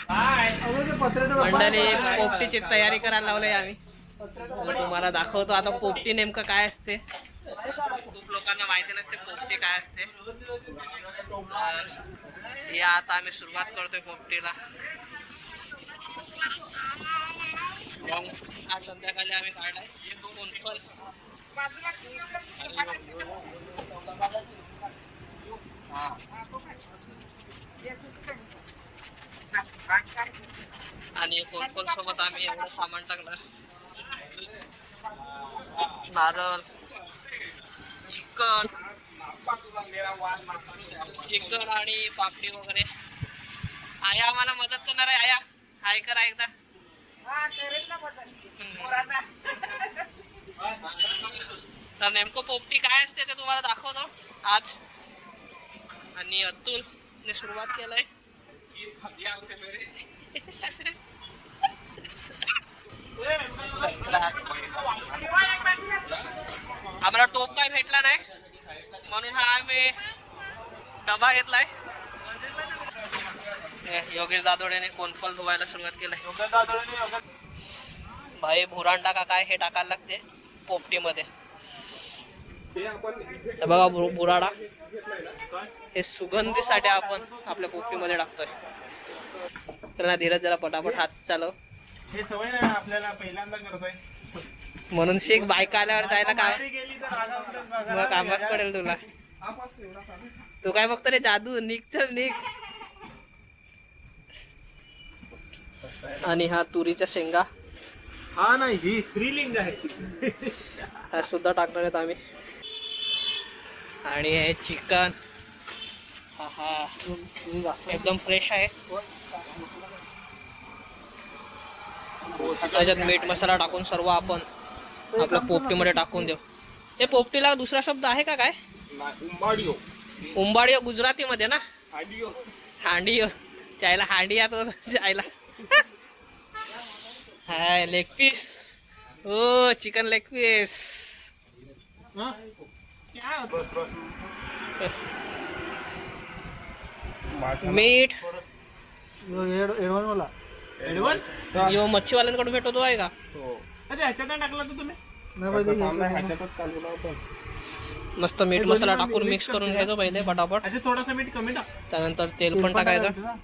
मंडळी पोपटीची तयारी करायला लावली आम्ही. तुम्हाला दाखवतो आता पोपटी नेमकं काय असते. खूप लोकांना माहिती नसते पोपटी काय असते. या आता आम्ही सुरुवात करतोय पोपटीला. आज संध्याकाळी आम्ही काढलाय आणि कोणकोण सोबत आम्ही एवढं सामान टाकणार. नारळ, चिकन आणि पापडी वगैरे. आया आम्हाला मदत करणार आहे. आया हाय करा एकदा. तर नेमकं पोपटी काय असते ते तुम्हाला दाखवतो आज. आणि अतुल ने सुरुवात केलंय. आम्हाला टोप काय भेटला नाही म्हणून हा आम्ही डबा घेतलाय. योगेश दादोडेने कोनफल धुवायला सुरुवात केलाय. भाई भुरांडा का काय हे टाकायला लागते पोपटीमध्ये. बघा बुराडा हे सुगंधीसाठी आपण आपल्या पोपटीमध्ये टाकतोय. तर ना धीरज जरा पटापट हात चालव. हे सवय नाही आपल्याला, पहिल्यांदा करतोय म्हणून शेख बायका आल्यावर जायला काय मग कामात पडेल तुला. तू काय बघतो रे जादू. निघ चल निघ. आणि हा तुरीच्या शेंगा. हा नाही ही स्त्रीलिंग आहे. हा सुद्धा टाकणार आहेत आम्ही. आणि हे चिकन हा एकदम फ्रेश आहे. त्याच्यात मीठ मसाला टाकून सर्व आपण आपल्या पोपटीमध्ये टाकून देऊ. हे पोपटीला दुसरा शब्द आहे का काय? उंबाडियो गुजराती मध्ये ना. हांडियो चायला हांडिया तो चायला. हाय लेग पीस. हो चिकन लेग पीस. मीठ यो मच्छीवाल्यांकडून भेटतो आहे का? टाकला तर तुम्ही मस्त मीठ मसाला टाकून मिक्स करून घ्यायचं पहिले पटापट. थोडासा मीठ कमी टाक. त्यानंतर तेल पण टाकायचं.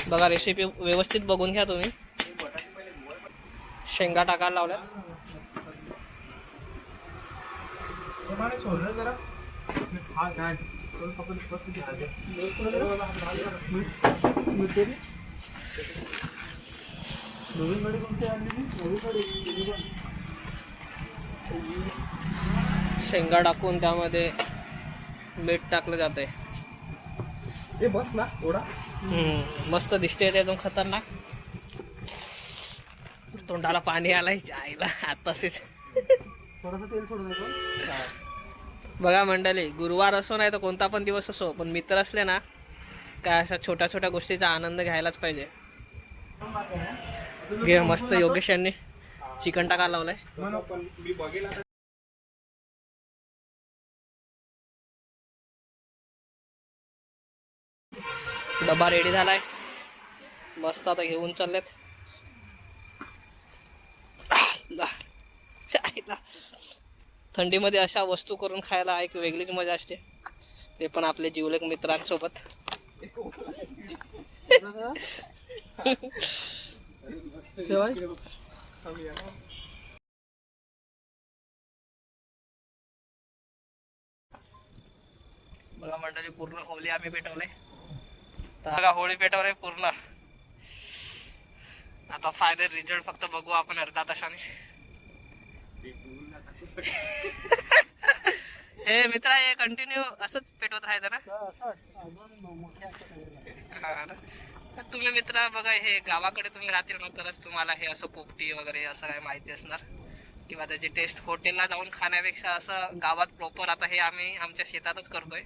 बघा रेसिपी व्यवस्थित बघून घ्या तुम्ही. शेंगा टाकायला लावल्या. शेंगा टाकून त्यामध्ये मीठ टाकलं जाते. बस ना थोडा मस्त दिसते एकदम खतरनाक. तोंडाला पाणी आलाय जायला तसेच. बघा मंडळी गुरुवार असो नाही तर कोणता पण दिवस असो पण मित्र असले ना काय अशा छोट्या छोट्या गोष्टीचा आनंद घ्यायलाच पाहिजे. घे मस्त योगेश यांनी चिकन टाकायला लावलंय. डबा रेडी झालाय. मस्त आता घेऊन चाललेत. थंडीमध्ये अशा वस्तू करून खायला एक वेगळीच मजा असते. ते पण आपले जिवलग मित्रांसोबत. बघा मंडळी पूर्ण होळी आम्ही पेटवले. बघा होळी पेटवले पूर्ण. आता फायनल रिझल्ट फक्त बघू आपण अर्धा तासाने. हे मित्रा हे कंटिन्यू असंच पेटवत राहायचं ना. तुम्ही मित्र बघा हे गावाकडे तुम्ही राहतील ना तरच तुम्हाला हे असं पोपटी वगैरे असं काय माहिती असणार किंवा त्याची टेस्ट हॉटेलला जाऊन खाण्यापेक्षा असं गावात प्रॉपर. आता हे आम्ही आमच्या शेतातच करतोय.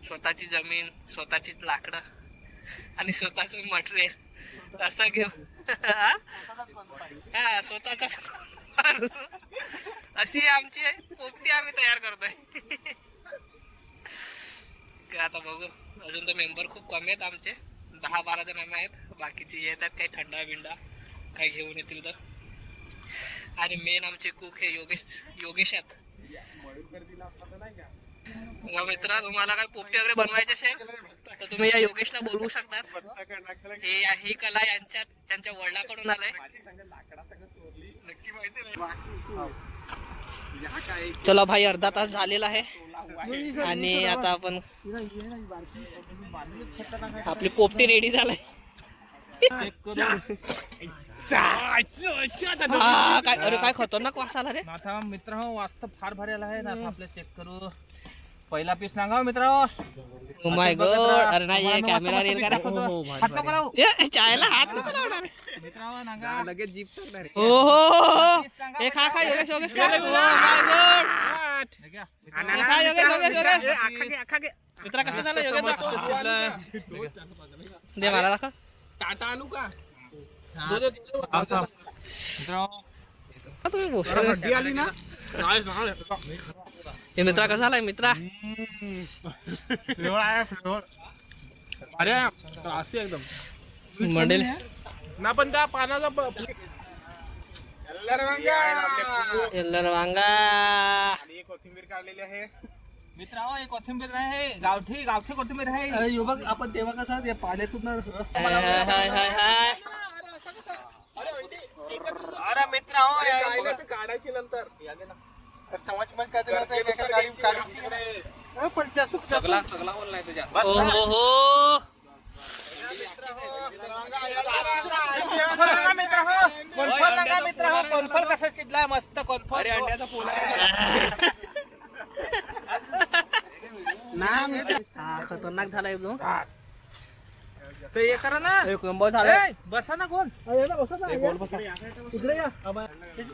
स्वतःची जमीन, स्वतःचीच लाकडं आणि स्वतःच मटेरियल असं घेऊन हा स्वतःच अशी आमची पोपटी आम्ही तयार करतोय. आता बघू अजून तर मेंबर खूप कमी आहेत आमचे, 10-12 जण आम्ही आहेत. बाकीचे येत आहेत काही थंडा बिंडा काही घेऊन येतील तर. आणि मेन आमचे कुक हे योगेश आहेत. मित्रा तुम्हाला काय पोपटी वगैरे बनवायचे असेल तर तुम्ही या योगेशला बोलवू शकता. ही कला त्यांच्या वडिलांकडून आलंय. चला भाई, अर्धा तास झालेला आहे आणि आता आपण आपली पोपटी रेडी झालाय. काय अरे काय खतरनाक वास आला रे. नाथा मित्र हो, वास्त फार भारी आला आहे. नाथा आपल्या चेक करू. पहिला पीस सांगा मित्र. Oh my God. अरे नाही कॅमेरा रील करा. हात नको लावू. चायला हात नको लावणार मित्र हो नागा लगेच जीप टाकणार. हो हे खा योगेश खा. Oh my God. हे खा योगेश. मित्रा कसं झालं योगेश? दे मला दाखव. टाटा आणू का? तुम्ही बोल आली ना. हे मित्रा कसा आलाय मित्रा? अरे असे एकदम मंडेल ना, पण त्या पानाचा एल्लर वांगा आणि कोथिंबीर काढलेली आहे मित्र. हो एक कोथिंबीर आहे, गावठी कोथिंबीर आहे. बघ आपण तेव्हा कसा ते पाण्यातून हाय. अरे मित्र हो काढायची नंतर सगळा बोललाय तुझ्या. हो मित्र हो कोलफल कसं शिजलाय मस्त. कोलफल अरे अंड्याचा पोला हा खतरनाक झाला एकदम. ते हे करा ना. एक नंबर झाला. बसा ना कोण इकडे या.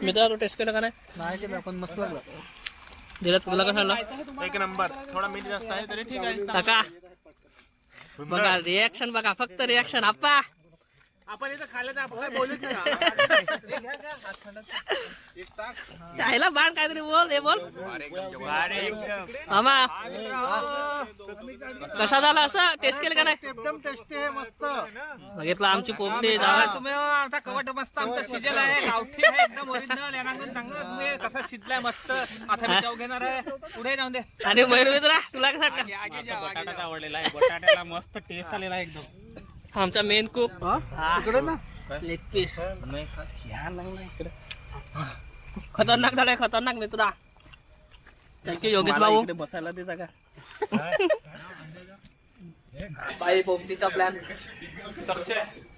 मित्रा तू टेस्ट केलं का नाही केलं पण मस्त लागलं. दिला तुला कसं झालं? एक नंबर. थोडा मीठ जास्त आहे तरी ठीक आहे. काका बघा रिॲक्शन बघा, फक्त रिॲक्शन. आप्पा आपण इथं खाल्लं तर आपण बोलूच खायला बाण काहीतरी बोल. हे बोल मामा कसा झाला असं टेस्ट केलं का नाही? एकदम टेस्टी आहे मस्त. बघितलं आमची पोपटी तुम्ही आता कवट मस्त आमचा शिजेल आहे. गावठी आहे एकदम ओरिजिनल. यानांगून सांगा तुम्ही कसा शिजलाय मस्त. आता मी चाव घेणार आहे. पुढे जाऊन दे. आणि मयूर मित्रा तुला कसा बटाटा आवडलेला आहे. बटाट्याला मस्त टेस्ट आलेला आहे एकदम. आमचा मेन कुक लेग पीस खतरनाक झालाय. खतरनाक मित्रा. थँक्यू योगेश भाऊ. बसायला दे जागा. बाई पोपटीचा प्लॅन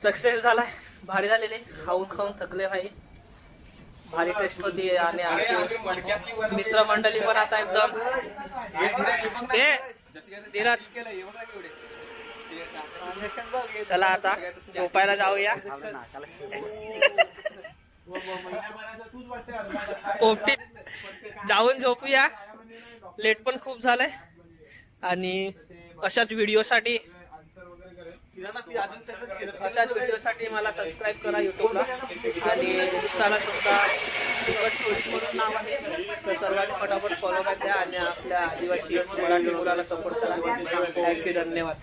सक्सेस झालाय. भारी झालेले. खाऊन थकले भाई. भारी टेस्ट होती. आणि आमची मित्रमंडळी पण आता एकदम धीरज. चला आता झोपायला जाऊया. पोपटी जाऊन झोपूया. लेट पण खूप झालंय. आणि अशाच व्हिडिओसाठी मला सबस्क्राईब करा युट्यूबला. आणि इंस्टाला सुद्धा म्हणून नाव आहे. तर सर्वांनी फटाफट फॉलो करा आणि आपल्या आदिवासी मराठी मुलाला सपोर्ट करा. थँक्यू. धन्यवाद.